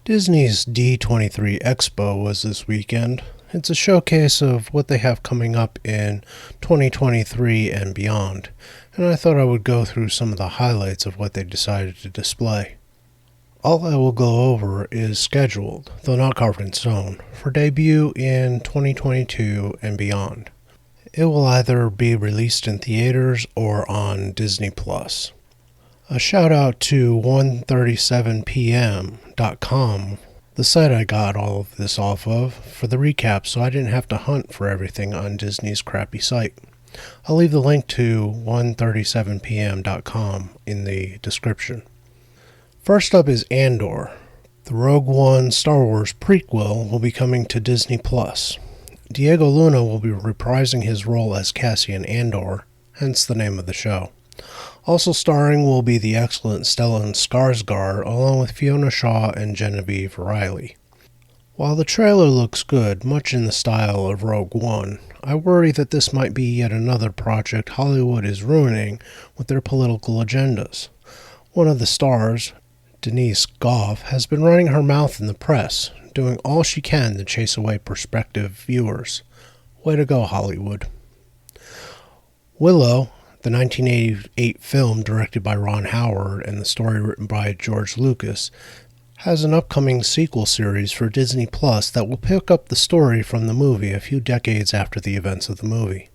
Disney's D23 Expo was this weekend. It's a showcase of what they have coming up in 2023 and beyond, and I thought I would go through some of the highlights of what they decided to display. All I will go over is scheduled, though not carved in stone, for debut in 2022 and beyond. It will either be released in theaters or on Disney+. A shout out to 137pm.com, the site I got all of this off of, for the recap so I didn't have to hunt for everything on Disney's crappy site. I'll leave the link to 137pm.com in the description. First up is Andor. The Rogue One Star Wars prequel will be coming to Disney+. Diego Luna will be reprising his role as Cassian Andor, hence the name of the show. Also starring will be the excellent Stellan Skarsgård, along with Fiona Shaw and Genevieve Riley. While the trailer looks good, much in the style of Rogue One, I worry that this might be yet another project Hollywood is ruining with their political agendas. One of the stars, Denise Gough, has been running her mouth in the press, doing all she can to chase away prospective viewers. Way to go, Hollywood. Willow, the 1988 film directed by Ron Howard and the story written by George Lucas, has an upcoming sequel series for Disney Plus that will pick up the story from the movie a few decades after the events of the movie.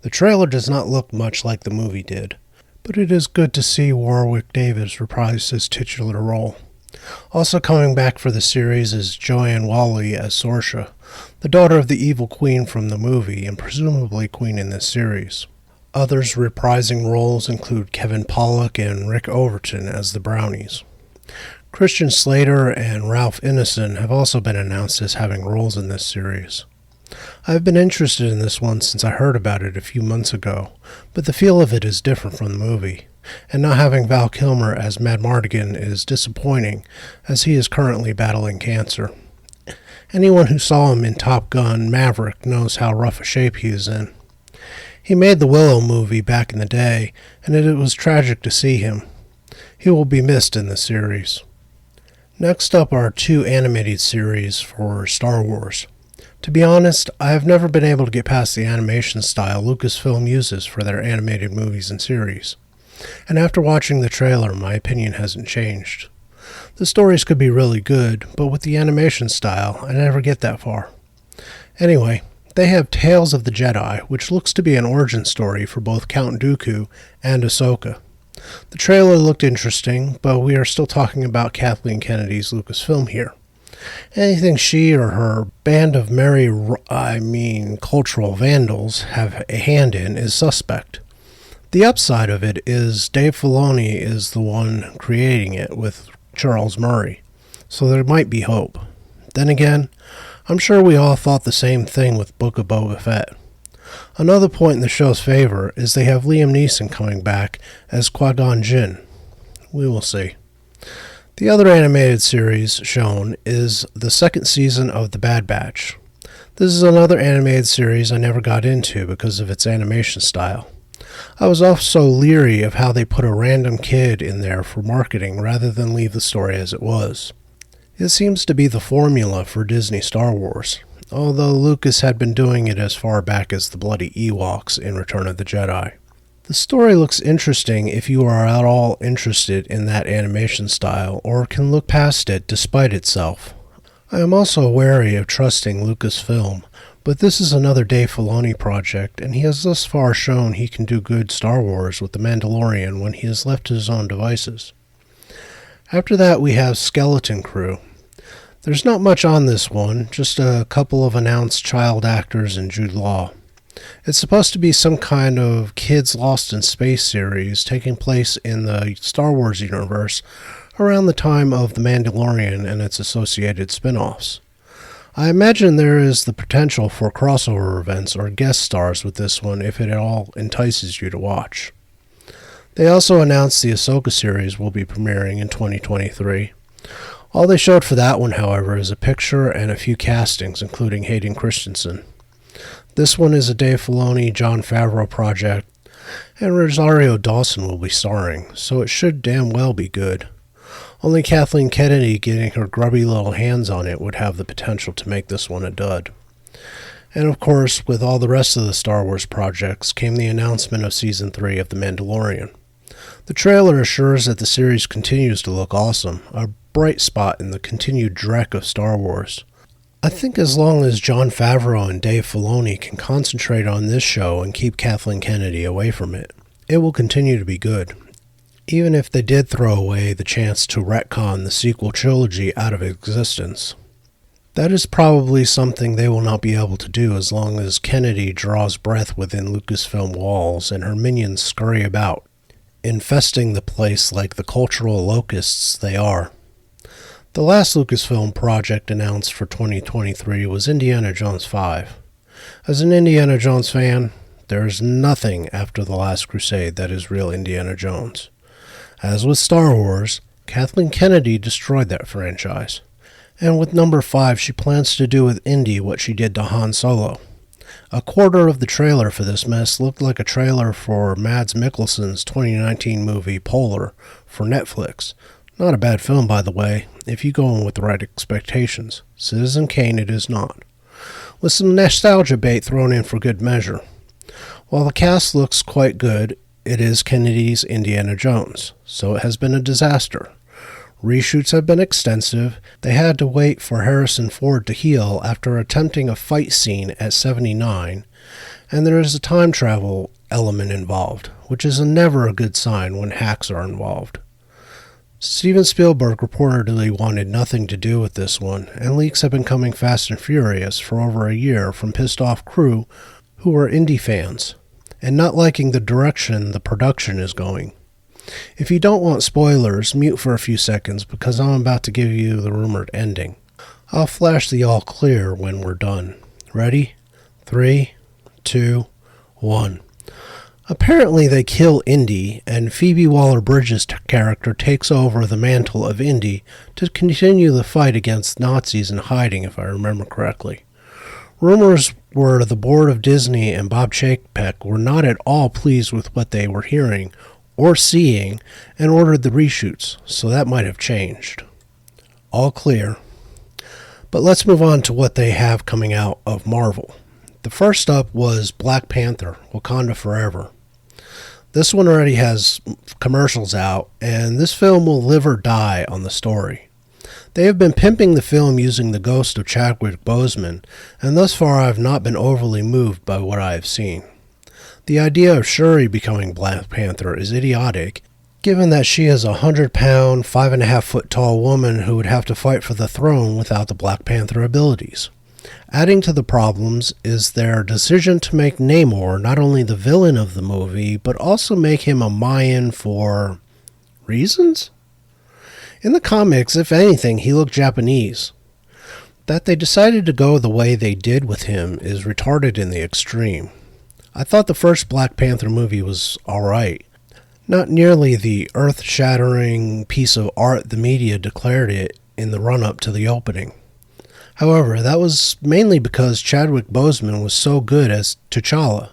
The trailer does not look much like the movie did, but it is good to see Warwick Davis reprise his titular role. Also coming back for the series is Joanne Whalley as Sorsha, the daughter of the evil queen from the movie and presumably queen in this series. Others reprising roles include Kevin Pollak and Rick Overton as the Brownies. Christian Slater and Ralph Ineson have also been announced as having roles in this series. I've been interested in this one since I heard about it a few months ago, but the feel of it is different from the movie, and not having Val Kilmer as Madmartigan is disappointing, as he is currently battling cancer. Anyone who saw him in Top Gun Maverick knows how rough a shape he is in. He made the Willow movie back in the day, and it was tragic to see him. He will be missed in the series. Next up are two animated series for Star Wars. To be honest, I have never been able to get past the animation style LucasFilm uses for their animated movies and series. And after watching the trailer, my opinion hasn't changed. The stories could be really good, but with the animation style, I never get that far. Anyway, they have Tales of the Jedi, which looks to be an origin story for both Count Dooku and Ahsoka. The trailer looked interesting, but we are still talking about Kathleen Kennedy's Lucasfilm here. Anything she or her band of cultural vandals have a hand in is suspect. The upside of it is Dave Filoni is the one creating it with Charles Murray, so there might be hope. Then again, I'm sure we all thought the same thing with Book of Boba Fett. Another point in the show's favor is they have Liam Neeson coming back as Qui-Gon Jinn. We will see. The other animated series shown is the second season of The Bad Batch. This is another animated series I never got into because of its animation style. I was also leery of how they put a random kid in there for marketing rather than leave the story as it was. It seems to be the formula for Disney Star Wars, although Lucas had been doing it as far back as the bloody Ewoks in Return of the Jedi. The story looks interesting if you are at all interested in that animation style or can look past it despite itself. I am also wary of trusting Lucasfilm, but this is another Dave Filoni project, and he has thus far shown he can do good Star Wars with The Mandalorian when he is left to his own devices. After that we have Skeleton Crew. There's not much on this one, just a couple of announced child actors and Jude Law. It's supposed to be some kind of Kids Lost in Space series taking place in the Star Wars universe around the time of The Mandalorian and its associated spin-offs. I imagine there is the potential for crossover events or guest stars with this one if it at all entices you to watch. They also announced the Ahsoka series will be premiering in 2023. All they showed for that one, however, is a picture and a few castings, including Hayden Christensen. This one is a Dave Filoni, Jon Favreau project, and Rosario Dawson will be starring, so it should damn well be good. Only Kathleen Kennedy getting her grubby little hands on it would have the potential to make this one a dud. And of course, with all the rest of the Star Wars projects came the announcement of Season 3 of The Mandalorian. The trailer assures that the series continues to look awesome, a bright spot in the continued dreck of Star Wars. I think as long as Jon Favreau and Dave Filoni can concentrate on this show and keep Kathleen Kennedy away from it, it will continue to be good, even if they did throw away the chance to retcon the sequel trilogy out of existence. That is probably something they will not be able to do as long as Kennedy draws breath within Lucasfilm walls and her minions scurry about, infesting the place like the cultural locusts they are. The last Lucasfilm project announced for 2023 was Indiana Jones 5. As an Indiana Jones fan, there is nothing after The Last Crusade that is real Indiana Jones. As with Star Wars, Kathleen Kennedy destroyed that franchise. And with number 5, she plans to do with Indy what she did to Han Solo. A quarter of the trailer for this mess looked like a trailer for Mads Mikkelsen's 2019 movie Polar for Netflix. Not a bad film, by the way, if you go in with the right expectations. Citizen Kane it is not. With some nostalgia bait thrown in for good measure. While the cast looks quite good, it is Kennedy's Indiana Jones, so it has been a disaster. Reshoots have been extensive. They had to wait for Harrison Ford to heal after attempting a fight scene at 79, and there is a time travel element involved, which is never a good sign when hacks are involved. Steven Spielberg reportedly wanted nothing to do with this one, and leaks have been coming fast and furious for over a year from pissed-off crew who are indie fans, and not liking the direction the production is going. If you don't want spoilers, mute for a few seconds because I'm about to give you the rumored ending. I'll flash the all clear when we're done. Ready? 3, 2, 1. Apparently they kill Indy, and Phoebe Waller-Bridge's character takes over the mantle of Indy to continue the fight against Nazis in hiding, if I remember correctly. Rumors were the board of Disney and Bob Chapek were not at all pleased with what they were hearing or seeing and ordered the reshoots, so that might have changed. All clear. But let's move on to what they have coming out of Marvel. The first up was Black Panther, Wakanda Forever. This one already has commercials out, and this film will live or die on the story. They have been pimping the film using the ghost of Chadwick Boseman, and thus far I have not been overly moved by what I have seen. The idea of Shuri becoming Black Panther is idiotic, given that she is a 100-pound, 5.5-foot tall woman who would have to fight for the throne without the Black Panther abilities. Adding to the problems is their decision to make Namor not only the villain of the movie, but also make him a Mayan for reasons? In the comics, if anything, he looked Japanese. That they decided to go the way they did with him is retarded in the extreme. I thought the first Black Panther movie was alright. Not nearly the earth-shattering piece of art the media declared it in the run-up to the opening. However, that was mainly because Chadwick Boseman was so good as T'Challa.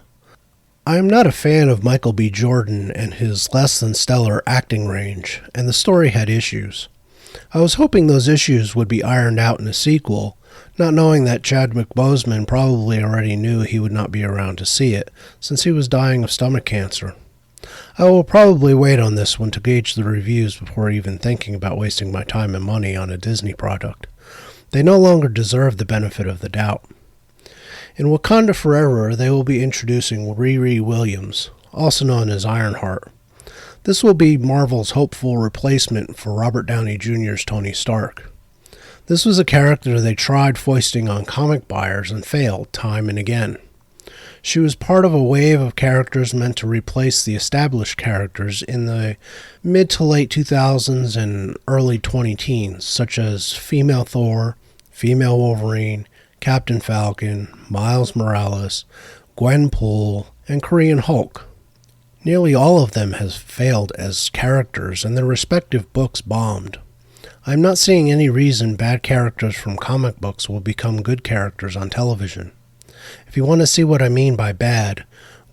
I am not a fan of Michael B. Jordan and his less-than-stellar acting range, and the story had issues. I was hoping those issues would be ironed out in a sequel, not knowing that Chadwick Boseman probably already knew he would not be around to see it, since he was dying of stomach cancer. I will probably wait on this one to gauge the reviews before even thinking about wasting my time and money on a Disney product. They no longer deserve the benefit of the doubt. In Wakanda Forever, they will be introducing Riri Williams, also known as Ironheart. This will be Marvel's hopeful replacement for Robert Downey Jr.'s Tony Stark. This was a character they tried foisting on comic buyers and failed time and again. She was part of a wave of characters meant to replace the established characters in the mid to late 2000s and early 2010s, such as Female Thor, Female Wolverine, Captain Falcon, Miles Morales, Gwenpool, and Korean Hulk. Nearly all of them have failed as characters, and their respective books bombed. I am not seeing any reason bad characters from comic books will become good characters on television. If you want to see what I mean by bad,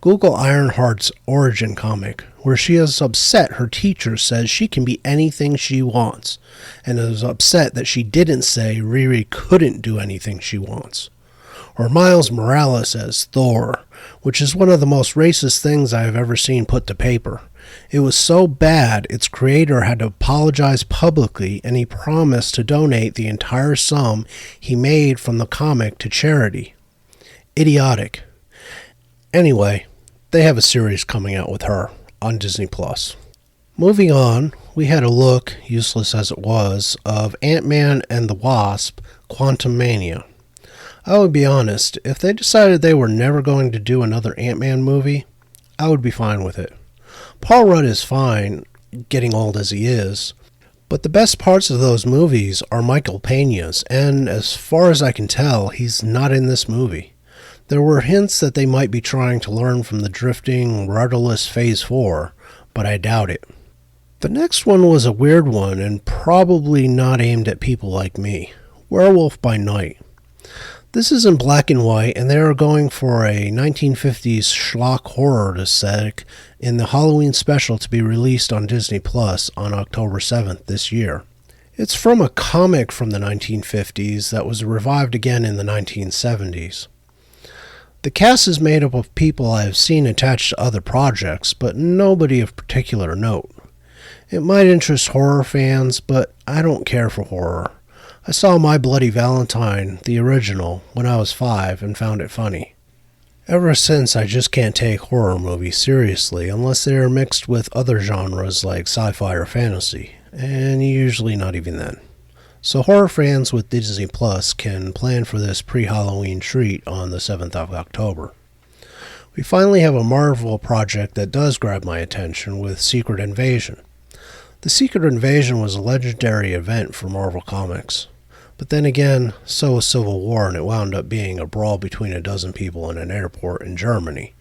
Google Ironheart's origin comic, where she is upset her teacher says she can be anything she wants, and is upset that she didn't say Riri couldn't do anything she wants. Or Miles Morales as Thor, which is one of the most racist things I have ever seen put to paper. It was so bad its creator had to apologize publicly, and he promised to donate the entire sum he made from the comic to charity. Idiotic. Anyway, they have a series coming out with her on Disney+. Moving on, we had a look, useless as it was, of Ant-Man and the Wasp: Quantumania. I would be honest, if they decided they were never going to do another Ant-Man movie, I would be fine with it. Paul Rudd is fine, getting old as he is, but the best parts of those movies are Michael Peña's, and as far as I can tell, he's not in this movie. There were hints that they might be trying to learn from the drifting, rudderless Phase 4, but I doubt it. The next one was a weird one and probably not aimed at people like me. Werewolf by Night. This is in black and white, and they are going for a 1950s schlock horror aesthetic in the Halloween special to be released on Disney Plus on October 7th this year. It's from a comic from the 1950s that was revived again in the 1970s. The cast is made up of people I have seen attached to other projects, but nobody of particular note. It might interest horror fans, but I don't care for horror. I saw My Bloody Valentine, the original, when I was 5 and found it funny. Ever since, I just can't take horror movies seriously unless they are mixed with other genres like sci-fi or fantasy, and usually not even then. So horror fans with Disney Plus can plan for this pre-Halloween treat on the 7th of October. We finally have a Marvel project that does grab my attention with Secret Invasion. The Secret Invasion was a legendary event for Marvel Comics. But then again, so was Civil War, and it wound up being a brawl between a dozen people in an airport in Germany.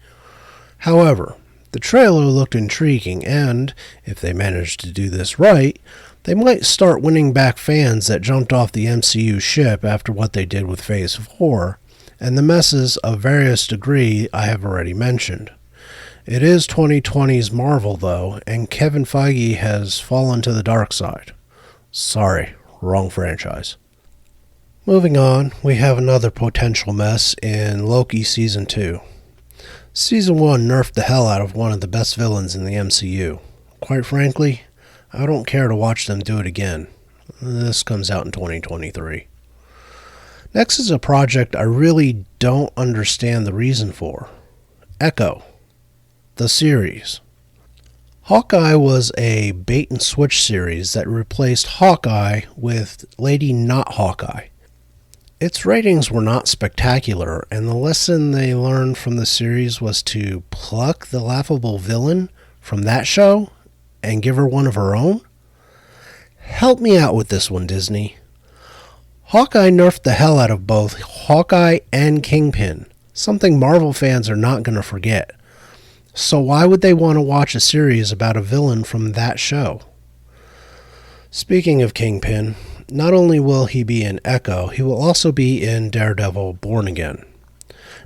However, the trailer looked intriguing, and, if they managed to do this right, they might start winning back fans that jumped off the MCU ship after what they did with Phase 4, and the messes of various degree I have already mentioned. It is 2020's Marvel, though, and Kevin Feige has fallen to the dark side. Sorry, wrong franchise. Moving on, we have another potential mess in Loki Season 2. Season 1 nerfed the hell out of one of the best villains in the MCU. Quite frankly, I don't care to watch them do it again. This comes out in 2023. Next is a project I really don't understand the reason for. Echo, the series. Hawkeye was a bait-and-switch series that replaced Hawkeye with Lady Not Hawkeye. Its ratings were not spectacular, and the lesson they learned from the series was to pluck the laughable villain from that show and give her one of her own? Help me out with this one, Disney. Hawkeye nerfed the hell out of both Hawkeye and Kingpin, something Marvel fans are not going to forget. So why would they want to watch a series about a villain from that show? Speaking of Kingpin, not only will he be in Echo, he will also be in Daredevil Born Again.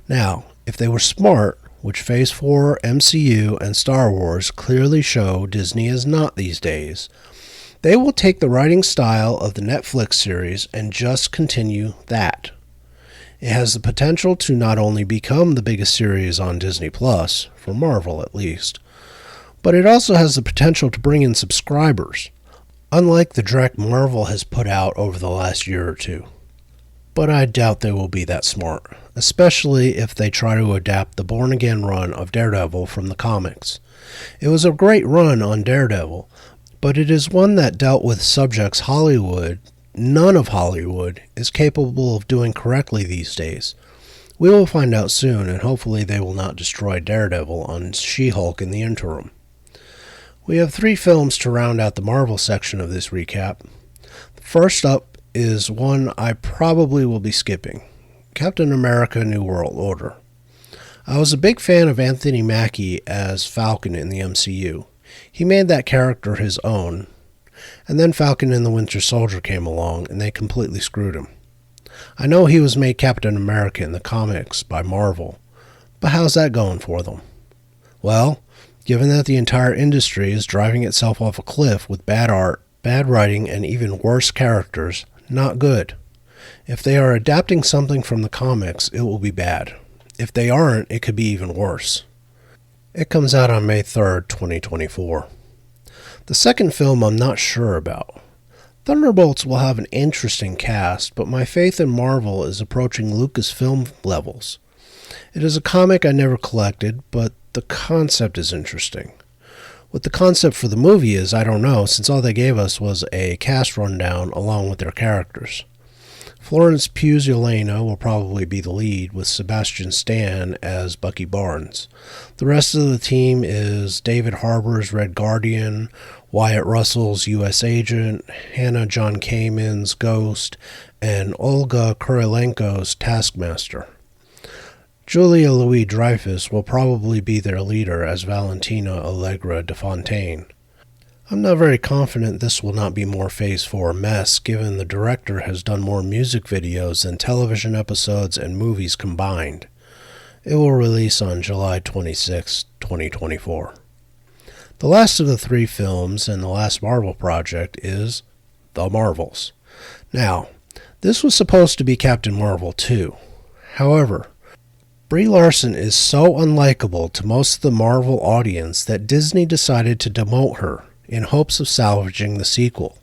Now, if they were smart, which Phase 4, MCU, and Star Wars clearly show Disney is not these days, they will take the writing style of the Netflix series and just continue that. It has the potential to not only become the biggest series on Disney Plus, for Marvel at least, but it also has the potential to bring in subscribers, unlike the direct Marvel has put out over the last year or two. But I doubt they will be that smart, especially if they try to adapt the Born Again run of Daredevil from the comics. It was a great run on Daredevil, but it is one that dealt with subjects none of Hollywood is capable of doing correctly these days. We will find out soon, and hopefully they will not destroy Daredevil on She-Hulk in the interim. We have 3 films to round out the Marvel section of this recap. First up is one I probably will be skipping, Captain America New World Order. I was a big fan of Anthony Mackie as Falcon in the MCU. He made that character his own, and then Falcon and the Winter Soldier came along and they completely screwed him. I know he was made Captain America in the comics by Marvel, but how's that going for them? Well, given that the entire industry is driving itself off a cliff with bad art, bad writing, and even worse characters, not good. If they are adapting something from the comics, it will be bad. If they aren't, it could be even worse. It comes out on May 3rd, 2024. The second film I'm not sure about. Thunderbolts will have an interesting cast, but my faith in Marvel is approaching LucasFilm levels. It is a comic I never collected, but the concept is interesting. What the concept for the movie is, I don't know, since all they gave us was a cast rundown along with their characters. Florence Pugh-Yelena will probably be the lead, with Sebastian Stan as Bucky Barnes. The rest of the team is David Harbour's Red Guardian, Wyatt Russell's U.S. Agent, Hannah John Kamen's Ghost, and Olga Kurylenko's Taskmaster. Julia Louis-Dreyfus will probably be their leader as Valentina Allegra de Fontaine. I'm not very confident this will not be more Phase 4 mess, given the director has done more music videos than television episodes and movies combined. It will release on July 26, 2024. The last of the three films and the last Marvel project is The Marvels. Now, this was supposed to be Captain Marvel 2. However, Brie Larson is so unlikable to most of the Marvel audience that Disney decided to demote her in hopes of salvaging the sequel.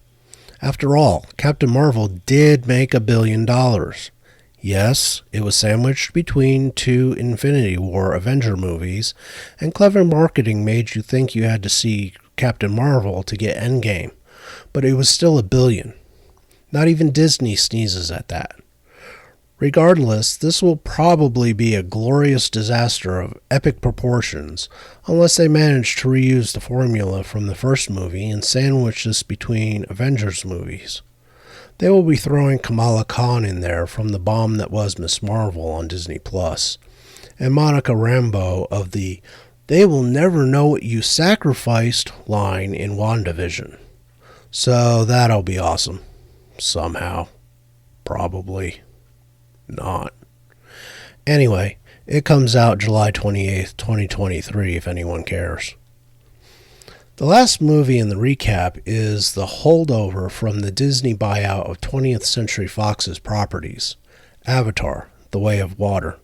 After all, Captain Marvel did make $1 billion. Yes, it was sandwiched between two Infinity War Avenger movies, and clever marketing made you think you had to see Captain Marvel to get Endgame, but it was still $1 billion. Not even Disney sneezes at that. Regardless, this will probably be a glorious disaster of epic proportions, unless they manage to reuse the formula from the first movie and sandwich this between Avengers movies. They will be throwing Kamala Khan in there from The Bomb That Was Miss Marvel on Disney+, and Monica Rambeau of the "They will never know what you sacrificed" line in WandaVision. So that'll be awesome. Somehow. Probably. Not. Anyway, it comes out July 28th, 2023, if anyone cares. The last movie in the recap is the holdover from the Disney buyout of 20th Century Fox's properties, Avatar: The Way of Water.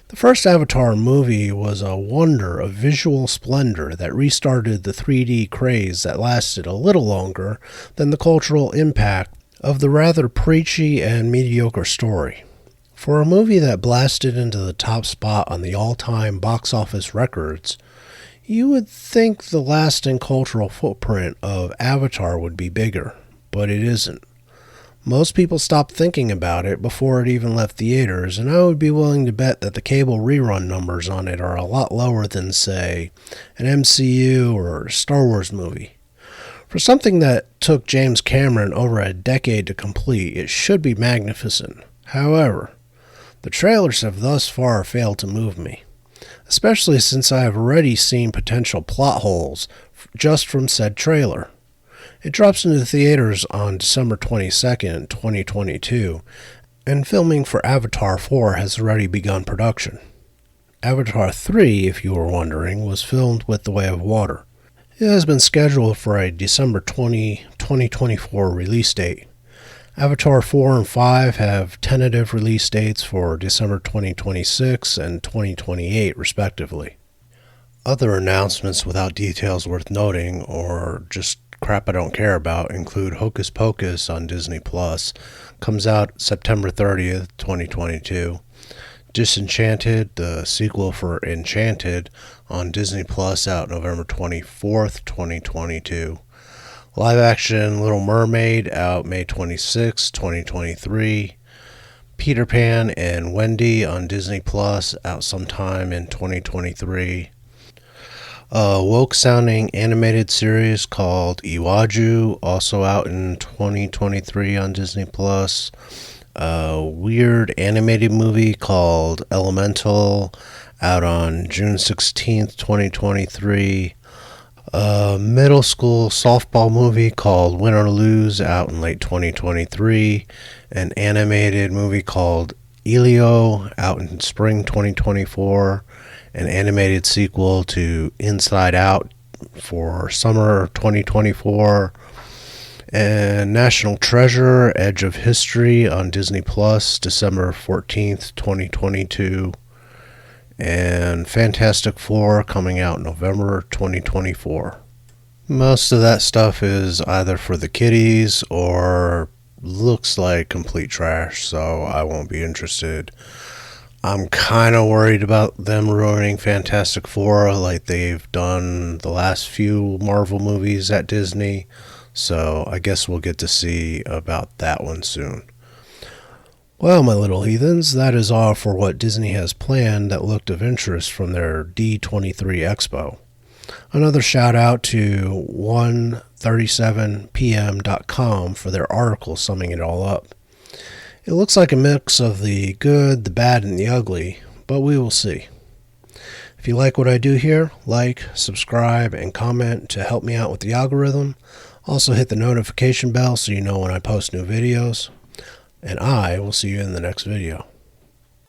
The first Avatar movie was a wonder of visual splendor that restarted the 3D craze that lasted a little longer than the cultural impact of the rather preachy and mediocre story. For a movie that blasted into the top spot on the all-time box office records, you would think the lasting cultural footprint of Avatar would be bigger, but it isn't. Most people stopped thinking about it before it even left theaters, and I would be willing to bet that the cable rerun numbers on it are a lot lower than, say, an MCU or Star Wars movie. For something that took James Cameron over a decade to complete, it should be magnificent. However, the trailers have thus far failed to move me, especially since I have already seen potential plot holes just from said trailer. It drops into the theaters on December 22nd, 2022, and filming for Avatar 4 has already begun production. Avatar 3, if you were wondering, was filmed with The Way of Water. It has been scheduled for a December 2024 release date. Avatar 4 and 5 have tentative release dates for December 2026 and 2028, respectively. Other announcements without details worth noting, or just crap I don't care about, include Hocus Pocus on Disney+, comes out September 30th, 2022. Disenchanted, the sequel for Enchanted, on Disney+, out November 24th, 2022. Live action Little Mermaid, out May 26, 2023. Peter Pan and Wendy on Disney+, out sometime in 2023. A woke-sounding animated series called Iwaju, also out in 2023 on Disney+. A weird animated movie called Elemental, out on June 16th, 2023. A middle school softball movie called Win or Lose, out in late 2023. An animated movie called Elio, out in spring 2024. an animated sequel to Inside Out for summer 2024, and National Treasure: Edge of History on Disney Plus, December 14th, 2022, and Fantastic Four coming out November 2024. Most of that stuff is either for the kiddies or looks like complete trash, so I won't be interested. I'm kind of worried about them ruining Fantastic Four like they've done the last few Marvel movies at Disney, so I guess we'll get to see about that one soon. Well, my little heathens, that is all for what Disney has planned that looked of interest from their D23 Expo. Another shout out to 137pm.com for their article summing it all up. It looks like a mix of the good, the bad, and the ugly, but we will see. If you like what I do here, like, subscribe, and comment to help me out with the algorithm. Also hit the notification bell so you know when I post new videos. And I will see you in the next video.